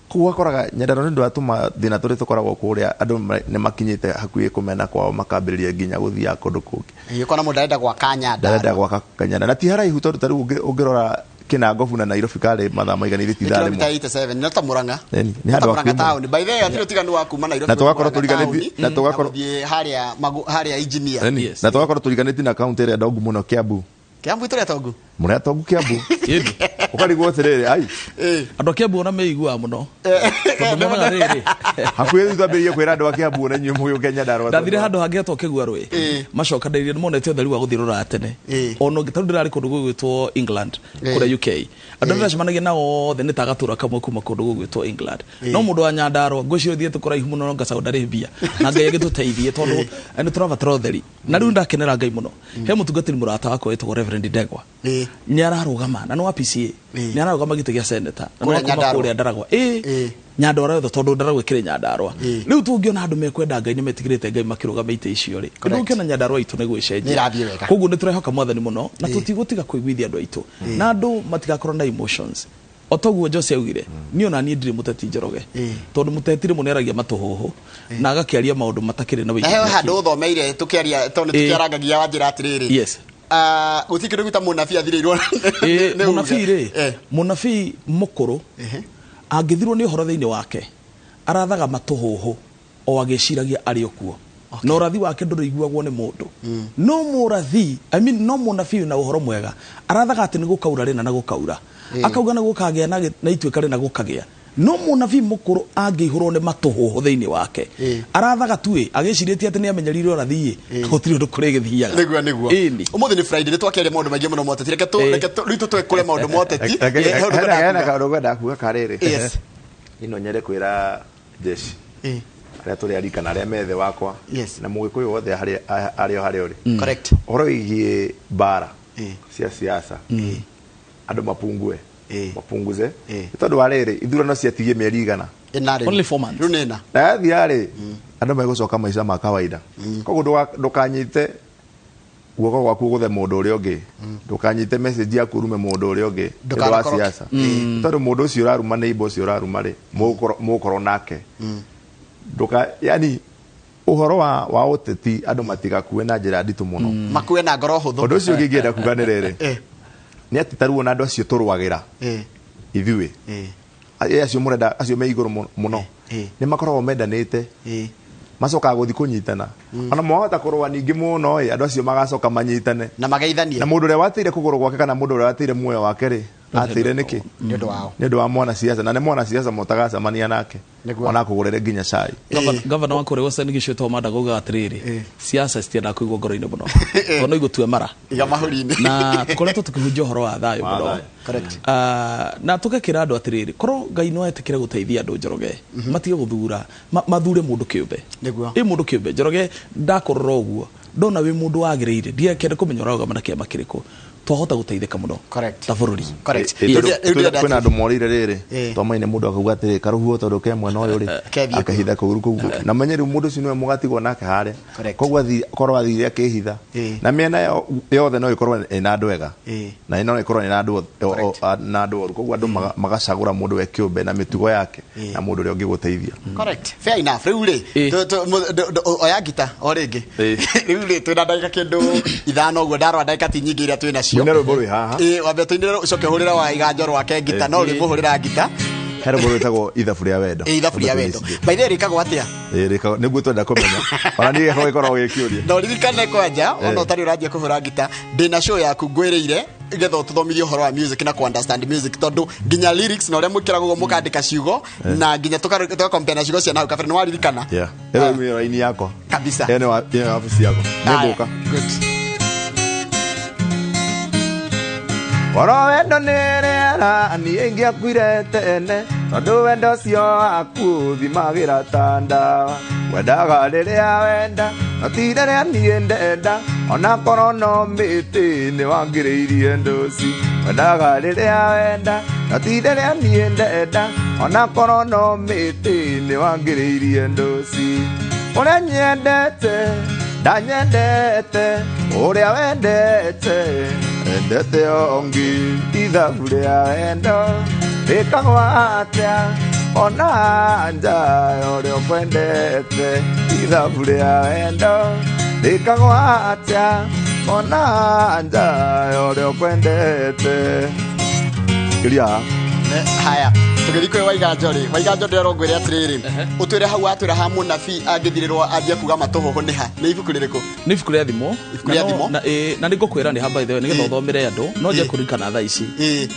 Speaker 3: kuwa koraga Nyandarua ndu atuma thina turi tukoragwo kuria andu ni makinyite hakuye kumena kwao makambiriria nginya guthia kundu kungi
Speaker 1: kona mundu arenda gwaka Nyandarua
Speaker 3: ndarenda gwaka Nyandarua na ti haraihu tondu tari ungirora Kinangofu na Nairobi kale mathaa maigana ithi thithari
Speaker 1: mo 87 no ta Muranga
Speaker 3: ni handu
Speaker 1: wa town by the way atiro tiganu wa kuma Nairobi
Speaker 3: na tugakorwo turiganiti
Speaker 1: na tugakorwo haria engineer
Speaker 3: na tugakorwo turiganiti na county ria ndongu muno Kiambu
Speaker 1: itore tongu
Speaker 3: muria tongu Kiambu ukarigwo tiriri ai
Speaker 2: andu Kiambu na meigua muno tondu riri
Speaker 3: hakuye twambirie kwira andu Kiambu na nyumu yu Kenya Nyandarua
Speaker 2: ndathire handu hangi atwo kigwa rwi macokanĩrĩirie nĩmonete ũtheri wa gũthirũra tene ono ngĩtarũ ndĩrarĩ kũndũ gũgwĩtwo England kũrĩa UK andũ ndĩracemanagia nao othe nĩ ta gatũra kamwe kuma kũndũ gũgwĩtwo England no mũndũ wa Nyandarua ngwĩciria ũthiĩte kũraihu mũno ngacaũ ndarĩ mbia na Ngai agĩtũteithie tondũ nĩ tũrabatara ũtheri na rĩu ndakenera Ngai mũno he mũtungatĩri mũrata wakwa wĩtagwo Reverend Ndegwa nĩ ararũgama na no PCA nĩ ararũgama gĩtĩ gĩa senator na no kuma kũrĩa Ndaragwa Nyandarua yothe tondũ Ndaragwa ĩkĩrĩ Nyandarua rĩu tũngĩona andũ mekwenda Ngai nĩ metigĩrĩte Ngai makĩrũgama itĩ icio rĩ kĩndũ kĩna Nyandarua itũ nĩ gwĩcenjia koguo nĩ tũrehoka Mwathani mũno na tũtigũtiga kũiguithia andũ aitũ na andũ matigakorwo na emotions otoguo Jose augire ni ona ni ndire muteti Njoroge tondu mutetire muneragia matuhuhu na agakĩaria maundu matakĩrĩ na
Speaker 1: wĩigithia he handu uthomeire tukiaria tondu tukiarangagia wa njira atiriri
Speaker 2: yes
Speaker 1: gutikĩndũ gwita munabii athirĩirwo
Speaker 2: munabii rĩ munabii mukuru angĩthirwo nĩ ũhoro thĩinĩ wake arathaga matuhuhu o agĩciragia arĩ okuo no ũrathi wake ndũrĩiguagwo nĩ mũndũ no mũrathi no munabii na ũhoro mwega arathaga atĩ nĩ gũkaura rĩ na gũkaura akauga na gũkagĩa na ituĩka rĩ na gũkagĩa no munabii mukuru angĩihũrwo nĩ matuhuhu thĩinĩ wake arathaga tu agĩcirĩtie atĩ nĩ amenyerire ũrathi gũtirĩ ũndũ kũrĩ gĩthiaga
Speaker 1: nĩguo ũmũthĩ nĩ Friday nĩ twakĩaria maũndũ maingĩ mũno moteti reke rĩu twĩkũre maũndũ moteti
Speaker 3: hena kaũndũ ngwenda kuga karĩrĩ ino nyere kwĩra jeshi arĩa tũrĩ arika na arĩa methe wakwa na mũgĩkũyũ wothe harĩa ũrĩ
Speaker 1: correct
Speaker 3: ũhoro wĩgiĩ mbara cia siasa andũ mapunguze tondũ wa rĩrĩ ithurano ciatigie mĩeri igana
Speaker 2: only 4 months
Speaker 1: rĩu nĩna
Speaker 3: na yathiarĩ andũ megũcoka maica ma kawaida koguo ndũkanyite guoko gwaku gũthe mũndũ ũrĩa ũngĩ ndũkanyite message yaku rume mũndũ ũrĩa ũngĩ nĩ wa siasa tondũ mũndũ ũcio ũraruma nĩ ibo ũcio ũraruma rĩ mũkorwo nake yani uhoro wa ũteti andũ matigakue na njĩra nditũ mũno
Speaker 1: makue na ngoro hũthũ
Speaker 3: ũndũ ũcio ũngĩ ngĩenda kuga nĩ rĩrĩ nĩ atĩ taruo na andũ acio tũrũagĩra ithuĩ acio mũrenda acio me igũrũ mũno nĩ makoragwo mendanĩte macokaga gũthi kũnyitana ona mwahota kũrũa ningĩ mũno andũ acio magacoka manyitane
Speaker 1: na mageithanie
Speaker 3: na mũndũ ũrĩa wateire kũgũrũ gwake kana mũndũ ũrĩa wateire muoyo wake rĩ ateire nĩkĩ nĩ ũndũ wa mwana siasa na nĩ mwana siasa mũtagacemania nake ona kũgũrĩre nginya cai
Speaker 2: gavana wa kũrĩa Western Gĩcũa manda gũga atĩrĩrĩ siasa citienda kũigwo ngoro-inĩ mũno tondũ igũtua mara
Speaker 1: igamahũri-inĩ
Speaker 2: na tũkoretwo tũkĩhunjia ũhoro wa thayũ mũno na tũgakĩra andũ atĩrĩrĩ korwo Ngai no etĩkĩre gũteithia andũ Njoroge matige gũthura mathure mũndũ kĩũmbe mũndũ kĩũmbe Njoroge ndakũrora ũguo ndona wĩ mũndũ wagĩrĩire ndiakĩenda kũmenya ũrarũgama na kĩama kĩrĩkũ twahota gũteithĩka mũno ta bũrũri
Speaker 3: kwĩna andũ morire rĩrĩ twamaine mũndũ akauga atĩrĩ karũhuo tondũ ke mwena ũyũ rĩ akahitha kũu kũu na menye rĩu mũndũ ũcio nĩwe mũgatigwo nake harĩa koguo korwo athire akĩhitha na mĩena yothe no ĩkorwo ĩna andũ ega na no ĩkorwo ĩna andũ oru koguo andũ magacagũra mũndũ we kĩũmbe na mĩtugo yake na mũndũ ũrĩa ũngĩgũteithia
Speaker 1: fair enough rĩu rĩ oya ngita o rĩngĩ rĩu rĩ twĩna ndagĩka kĩndũ ithano ũguo ndarora ndagĩka ti nyingĩ iria twĩ nacio
Speaker 3: Nero boy haha.
Speaker 1: Wambe tuinire ucoke hurira wa iganjo rwake ngita no ri muhurira ngita.
Speaker 3: Hero boy tagwo ithabu rĩa wendo.
Speaker 1: Ithabu rĩa wendo. By the way rikagwo atia?
Speaker 3: Rikagwo niguo twenda kũmenya. Ona ni gĩkorwo gĩkoragwo gĩkĩũria.
Speaker 1: No ririkane kwanja ona utari uranjia kũhura ngita. Ndina show yaku ngwĩrĩire igetha ũtũthomithie ũhoro wa music na understand music tondu nginya lyrics na ũrĩa mũkĩragwo mũkandĩka ciugo na nginya tuka compare na ciugo cia nau kabere nĩ waririkana.
Speaker 3: Yeah. Ero mĩro ini yako.
Speaker 1: Kabisa.
Speaker 3: Ene wa office yako. Nĩngũka.
Speaker 1: Good.
Speaker 3: Oro wendo nĩ rĩera niĩ ingĩakuire tene tondũ wendo ũcio waku thimagĩra ta ndawa wendaga rĩrĩa wenda no ti rĩrĩa niĩ ndenda ona korwo no mĩtĩ nĩ wangĩrĩirie ndũci wendaga rĩrĩa wenda na ti rĩrĩa niĩ ndenda ona korwo no mĩtĩ nĩ wangĩrĩirie ndũci ũrĩa nyendete ndanyendete ũrĩa wendete endete ongi ithabu rĩa wendo rĩkagwo atĩa ona nja ũrĩa ũkwendete ithabu rĩa wendo rĩkagwo atĩa ona nja ũrĩa ũkwendete kiria
Speaker 1: haya tugithikwe waiganjo nderongwire atiriri utwire hau atwira ha munabii angithirirwo anjia kuga matohoho niha ni ibuku ririko
Speaker 2: ni ibuku rĩa thimo na nĩngũkwĩra nĩ hamba ithe nĩgetha ũthomere andũ no nje kũririkana thaa ici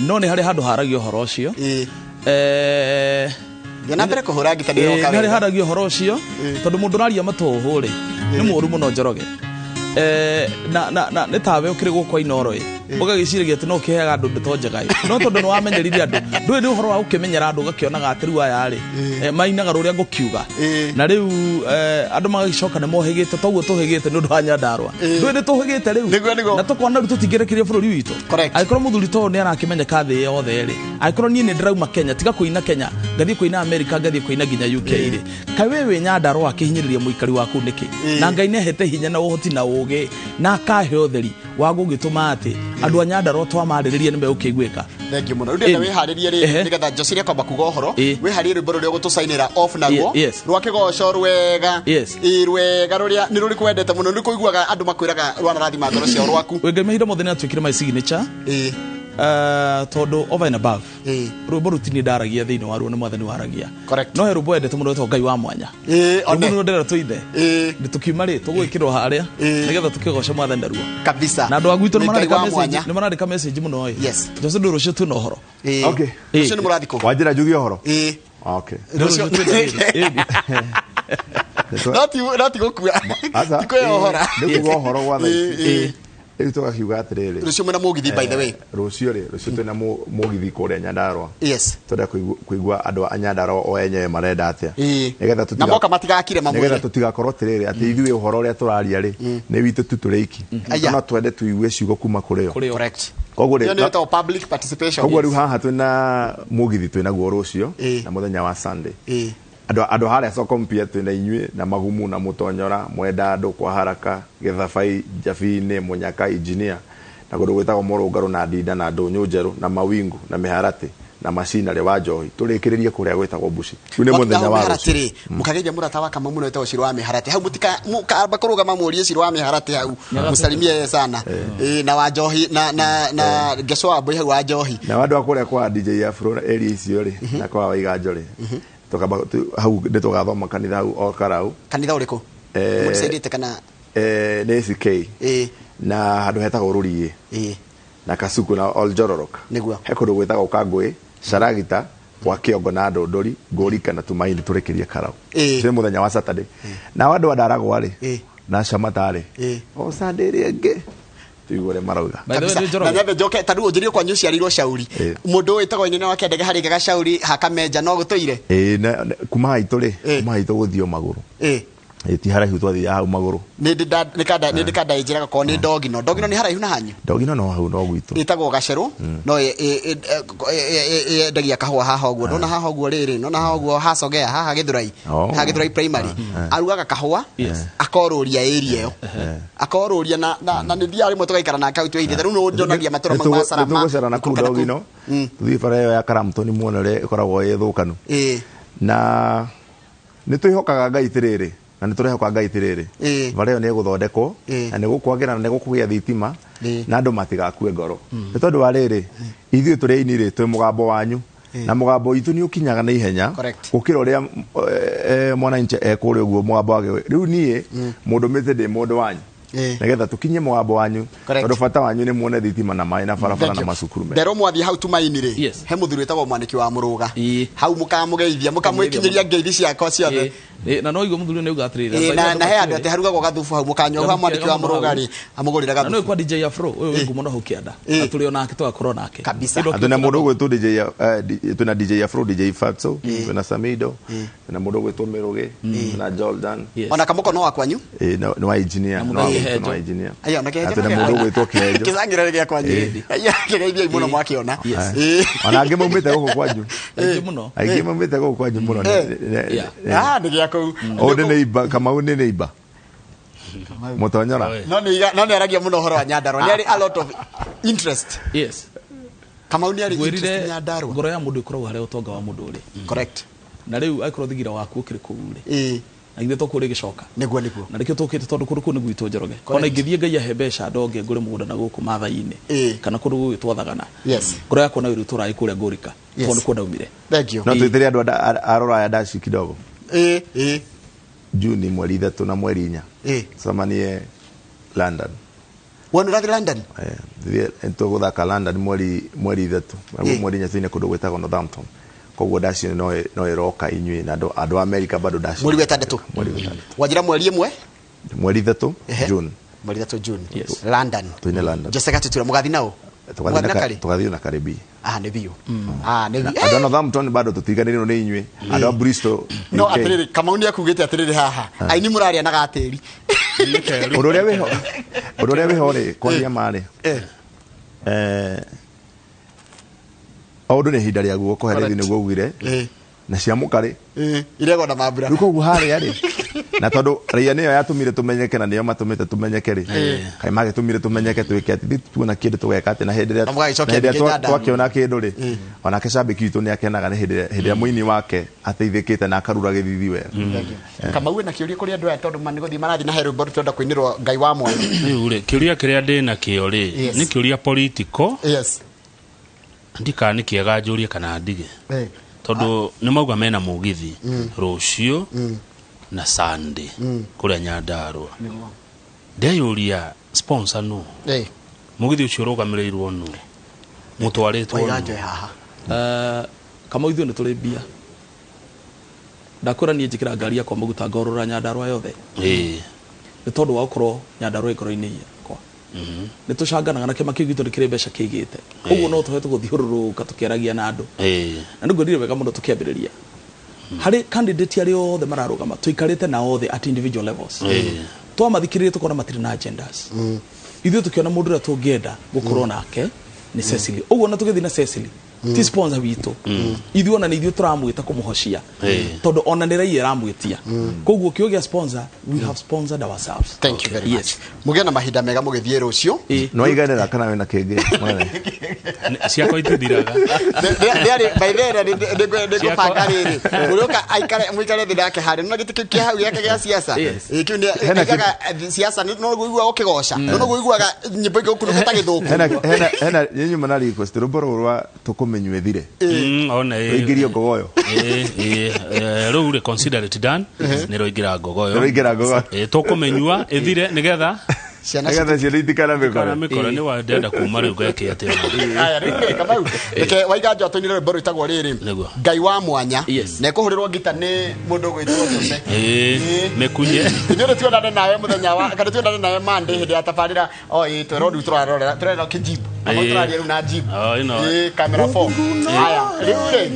Speaker 2: no nĩ harĩ handũ haragio ũhoro ũcio
Speaker 1: na mbere kuhura ngita nĩ
Speaker 2: harĩ haragio ũhoro ũcio tondũ mũndũ ũraria matohoho rĩ nĩ mũũru mũno Njoroge na nĩ tawe ũkĩrĩ gũkwa Inoro ũgagĩciragia atĩ no ũkĩheaga andũ ndeto njega no tondũ nĩ wamenyerire andũ ndũĩ nĩ ũhoro wa gũkĩmenyera andũ ũgakĩonaga atĩ rĩu aya rĩ mainaga rũrĩa ngũkiuga na rĩu andũ magagĩcoka nĩ mohĩgĩte toguo tũhĩgĩte nĩ ũndũ wa Nyandarua ndũĩ nĩ tũhĩgĩte rĩu na tũkona rĩu tũtingĩrekeria bũrũri witũ angĩkorwo mũthuri to nĩ arakĩmenyeka thĩ yothe rĩ angĩkorwo niĩ nĩ ndĩrauma Kenya tiga kũina Kenya ngathiĩ kũina Amerika ngathiĩ kũina nginya UK rĩ kaĩ wĩ Nyandarua akĩhinyĩrĩria mũikari waku nĩkĩ na Ngai nĩahete hinya na ũhoti na ũũgĩ na akahe ũtheri wa gũgĩtũma atĩ andũ a Nyandarua twamarĩrĩria nĩ megũkĩiguĩka
Speaker 1: thengi mũno rĩu nĩ wĩharĩrie rĩ nĩgetha Josire kwamba kuga ũhoro wĩharĩrie rwĩmbo rũrĩa ũgũtũcainĩra off naguo rwa kĩgoco rwega rwega rũrĩa nĩ rũrĩ kwendete mũno nĩ kũiguaga andũ makwĩraga rwana rathima ngoro ciao rwaku
Speaker 2: Ngai mahinda mothe nĩ atwĩkire my signature tondu over and above rwĩmbo rutini ndaragia thĩinĩ wa ruo nĩ mwathani waragia no he rwĩmbo endete mũno rwĩtwo Ngai wa mwanya rwĩmbo ndĩra tũithe nĩ tũkiuma rĩ tũgwĩkĩrwo harĩa nĩgetha tũkĩgoca mwathani naruo kabisa na andũ a gwitũ nĩ marandĩka message mũno Jose ndũrũ ũcio tu na ũhoro
Speaker 1: ũcio nĩ mũrathiko
Speaker 3: wanjĩra njugie ũhoro
Speaker 1: noti gũkua tikuoya ũhora
Speaker 3: nĩ kuga ũhoro gwa thaici rĩu tũgakiuga atĩrĩrĩ
Speaker 1: rũcio mwĩna mũgithi by the way
Speaker 3: rũcio twĩna mũgithi kũrĩa Nyandarua tũrenda kũigua andũ a Nyandarua o enyewe marenda atĩa nĩgetha tũtigakorwo atĩrĩrĩ atĩ ithuĩ ũhoro ũrĩa tũraria rĩ nĩ witũ tu tũrĩ iki no twende tuigue ciugo kuma kũrĩ o koguo rĩu haha twĩna mũgithi twĩnaguo rũcio na mũthenya wa Sunday andũ harĩa soko mpia twĩna inyuĩ na magumu na mũtonyora mwenda andũ kwa haraka Gĩthabai Njabinĩ Mũnyaka Engineer na kũndũ gwĩtagwo Mũrũngarũ na Ndinda na Ndũnyũ Njerũ na Mawingu na Mĩharatĩ na Macinarĩ wa Njohi tũrĩkĩrĩrie kũrĩa gwĩtagwo Mbuci rĩu nĩ mũthenya wa rũciũ
Speaker 1: mũkageithia mũrata wa kama mũno wĩtagwo Ciro wa Mĩharatĩ hau mũtikamba kũrũgama mũũrie Ciro wa Mĩharatĩ hau mũsalimie sana na wa Njohi na Ngeco wa Mbũi hau wa Njohi
Speaker 3: na andũ akũrĩa kwa DJ Afro area icio rĩ na kwa Waiganjo rĩ tukaba hau ndĩtũgathoma kanitha hau o Karau
Speaker 1: kanitha ũrĩkũ mũtisaidĩte kana
Speaker 3: nĩ CK na handũ hetagwo Rũriĩ na Kasuku na Oljororok
Speaker 1: nĩguo
Speaker 3: he kũndũ gwĩtagwo Kangũĩ Saragita kwa Kĩongo na Ndũndũri Ngũrika na Tumaini tũrĩkĩrie Karau nĩ mũthenya wa Saturday na andũ adaragwa rĩ na Shamatari o Sunday rĩngĩ tuigore marauga
Speaker 1: na nyabe njoke tadu ũnjirie kwa nyuci arirwo Shauri mũndũ wĩtagwo inene wake ndege harĩ gaga Shauri Hakamenja no gũtũire
Speaker 3: kuma haitũ rĩ kuma haitũ gũthio magũrũ ti haraihu twathi hau magũrũ
Speaker 1: nĩ ndikanda injiraga ko nĩ Ndogino nĩ haraihu na hanyu
Speaker 3: Ndogino no hau no gwitũ
Speaker 1: ĩtagwo Gacerũ no ndagia kahũa haha ũguo ndona haha ũguo rĩrĩ nona haha ũguo hacogea haha Gĩthũrai primary arugaga kahũa akorũria area ĩyo akorũria na nĩ thiarĩ mwe tũgaikara na account ya ihinda rĩu no nyonagia matũra mau ma Sarama
Speaker 3: tũgũcera na kũu Ndogino tũthiĩ bara ĩyo ya Karamtoni muonere ĩkoragwo ĩthũkanu na nĩ twĩhokaga Ngai tirĩrĩ na nĩ tũrehoka Ngai tirĩrĩ bara ĩyo nĩ ĩgũthondekwo na nĩ gũkwagĩra na nĩ gũkũgĩa thitima na andũ matigakue ngoro nĩ tondũ wa rĩrĩ ithuĩ tũrĩ ini rĩ twĩ mũgambo wanyu na mũgambo witũ nĩ ũkinyaga na ihenya gũkĩra ũrĩa mwananchi ekũrĩa ũguo mũgambo wake rĩu niĩ mũndũ mĩte ndĩ mũndũ wanyu nĩgetha tũkinye mũgambo wanyu tondũ bata wanyu nĩ muone thitima na maĩ na barabara na macukuru
Speaker 1: nderwo mwathi hau Tumaini rĩ he mũthuri wĩtagwo Mwaniki wa Mũrũga hau mũkamũgeithia mũkamwĩkinyĩria ngeithi ciakwa ciothe
Speaker 2: na no igo muthuri ne ugatrira
Speaker 1: na he andu ate harugagwo gathubu hau mukanyoha mwandiki wa Murugari amugurira gathubu
Speaker 2: no kwa DJ Afro uyu ngumo no hukianda aturi ona ake twakorwo nake
Speaker 1: kabisa
Speaker 3: tuna mundu gwetwo DJ tuna DJ Afro DJ Fatso tuna Samido tuna mundu gwetwo Mirugi tuna Jordan
Speaker 1: ona kamoko no wakwanyu
Speaker 3: no wa engineer no engineer
Speaker 1: ayo na keje
Speaker 3: tuna mundu gwetwo Kejo
Speaker 1: kisangira gya kwanyu aya kigeithia imuno mwakiona
Speaker 3: ona angĩ maumĩte gũkũ kwanyu
Speaker 2: aingĩ
Speaker 3: maumĩte gũkũ kwanyu mũno
Speaker 1: nĩ gĩa kũu
Speaker 3: ũndũ nĩ imba Kamau nĩ imba mũtonyora
Speaker 1: no nĩ aragia mũno ũhoro wa Nyandarua nĩ a lot of interest
Speaker 2: yes
Speaker 1: Kamau nĩ ari interest Nyandarua
Speaker 2: ngoro ya mũndũ ikoragwo harĩa ũtonga wa mũndũ ũrĩ
Speaker 1: correct
Speaker 2: na rĩu aikorwo thigira waku ũkĩrĩ kũu rĩ na ithe tokũrĩ gĩcoka
Speaker 1: nĩguo
Speaker 2: na rĩkĩo tũkĩte tondũ kũrĩ kũu nĩ gwitũ Njoroge ona ingĩthiĩ Ngai ahe mbeca ndonge ngũrĩ mũgũnda na gũkũ Maathai-inĩ kana kũndũ gwĩtwo Thagana ngoro yakwa no ĩrĩtũraĩ kũrĩa Ngũrika tondũ nĩ kuo ndaumire
Speaker 1: thank you
Speaker 3: no twĩtĩre andũ a Rũraya ndaci kidogo Juni mweri 3 na mweri 4 samanie London
Speaker 1: wanu rathi London
Speaker 3: tũgũthaka London mweri 3 mweri 4 thĩinĩ kũndũ gwĩtagwo Northampton koguo ndaci no ĩroka inyuĩ na andũ a America bado ndaci
Speaker 1: mweri 3 wajira mweri 1
Speaker 3: mweri 3 June
Speaker 1: mweri 3 June London
Speaker 3: twĩne London
Speaker 1: Jessica tutura mugathi nao
Speaker 3: tugathi na Karibi
Speaker 1: nĩ biũ
Speaker 3: nĩ biũ andũ a Northampton bado tũtiganĩrwo nĩ inyuĩ andũ a Bristol
Speaker 1: no atiriri Kamau nĩ akugĩte atiriri haha aini mũraria na gatĩri
Speaker 3: ũrĩa wĩho rĩ kwaria marĩ ũndũ nĩ ihinda rĩa guo kũherethio nĩguo ugire na cia mũkarĩ
Speaker 1: irego na mambura
Speaker 3: rĩu koguo harĩa rĩ na tondũ raia nĩyo yatũmire tũmenyeke na nĩyo matũmĩte tũmenyeke rĩ kaĩ magĩtũmire tũmenyeke twĩke atĩ tuona kĩndũ tũgeka atĩ na hĩndĩ ĩrĩa twakĩona kĩndũ rĩ onake cambĩki witũ nĩ akenaga nĩ hĩndĩ ĩrĩa mũini wake ateithĩkĩte na akarura gĩthithi wega
Speaker 1: Kamau na kĩũria kũrĩ andũ aya tondũ manĩgũthiĩ marathiĩ na herũ mbũrũ twenda kũinĩrwo Ngai wa mwanya
Speaker 4: rĩu rĩ kĩũria kĩrĩa ndĩna kĩo rĩ nĩ kĩũria political ndika nĩ kĩega njũrie kana ndige tondũ nĩ mauga mena mũgithi rũciũ na Sunday kũrĩa Nyandarua ndeyũria sponsor no mũgithi ũcio ũrũgamĩrĩirwo no mũtwarĩtwo
Speaker 2: Kamau ithuĩ nĩ tũrĩ mbia ndakwĩra niĩ njĩkĩra ngari yakwa maguta ngorora Nyandarua yothe nĩ tondũ wa gũkorwo Nyandarua ngoro-inĩ yakwa nĩ tũcanganaga na kĩama kĩu gitũ nĩ kĩrĩ mbeca kĩigĩte ũguo no tũhote gũthiũrũrũka tũkĩaragia na andũ na nĩ ngwendire wega mũno tũkĩambĩrĩria harĩ candidate arĩa othe mararũgama tũikarĩte na othe at individual levels twamathikĩrĩrie tũkona matirĩ na agendas ithuĩ tũkĩona mũndũ ũrĩa tũngĩenda gũkorwo nake nĩ Cecily ũguo na tũgĩthiĩ na Cecily ti sponsor witũ ithuĩ ona nĩ ithuĩ tũramwĩta kũmũhocia tondũ ona nĩ raia ramwĩtia koguo kĩũgĩa sponsor we have sponsored ourselves
Speaker 1: thank you very much mũgĩe na mahinda mega mũgĩthiĩ rũciũ
Speaker 3: no iganĩra kana wĩna kĩngĩ
Speaker 4: ciakwa itithiraga
Speaker 1: ndĩarĩ baithera nĩngũbanga rĩrĩ ũrĩũka mũikare thĩ nake harĩ no gĩtĩ kĩa hau gĩake gĩa siasa kĩu nĩ aigaga siasa no gũigua ũkĩgoca no gũiguaga nyĩmbo ingĩ gũkunũka ta gĩthũku
Speaker 3: hena nyinyi mũna request rũmbo rũrwa tũkũmenywe thire
Speaker 4: ona
Speaker 3: rũingĩrio ngogoyo
Speaker 4: rũu rĩ consider it done nĩ rũingĩra ngogoyo tũkũmenyua ĩthire nĩgetha
Speaker 3: ciana citikana
Speaker 4: mĩkora nĩ wandenda kuma rĩu geke atĩ
Speaker 1: aya rĩngĩ Kamau reke waiga njoto-inĩ rwĩmbo rwĩtagwo rĩrĩ Ngai wa mwanya na ĩkũhũrĩrwo ngita nĩ mũndũ ũgwĩtwo Jose
Speaker 4: mĩkunye
Speaker 1: ithuĩ tuonane nawe mũthenya wa kana tuonane nawe Monday hĩndĩ ya tabarĩra twĩrwo rĩu tũrarora kĩjibu tũraria rĩu na jibu camera 4 aya rĩu rĩ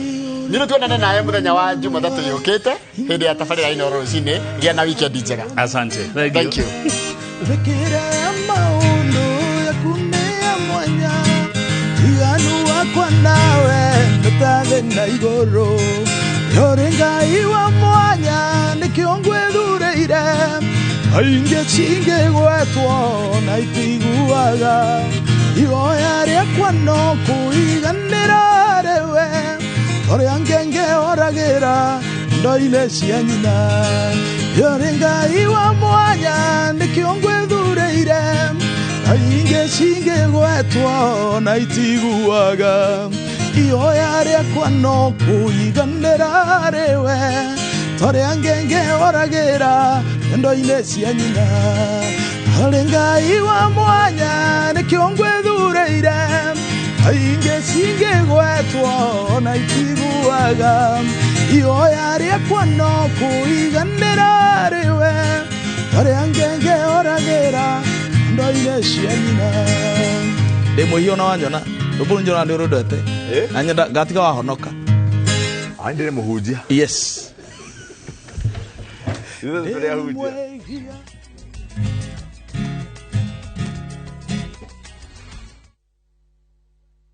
Speaker 1: nĩ tuonane nawe mũthenya wa Jumatatu yũkĩte hĩndĩ ya tabarĩra Inooro Rũcinĩ gĩa na weekend njega
Speaker 4: asante
Speaker 1: thank you
Speaker 5: Rekera ya maundu ya kunea mwanya Iganu wakwa nawe Nutave na igoro Yore Ngai wa mwanya Nikiongue dhureire Ainge chinge gwetwo Na itiguaga Igoya riakwa no kuiganira rewe Tore angenge oragira Ndoine cia nyina Yore Ngai wa mwanya Nikiongue thureire Ainge cinge gwetwo Na itiguaga Ihoya riakwa no kuiganira rewe Tore angenge oragira Ndoine cia nyina Yore Ngai wa mwanya Nikiongue thureire Ainge cinge gwetwo Na itiguaga Ihoya riakwa no kuiganira cia nyina
Speaker 2: ndä må hio na wanyona rå mbå njona ndä rå ndete na nyenda ngatiga wahonoka
Speaker 3: ndä rä må hunjia
Speaker 2: yes
Speaker 3: tå rä ahunjia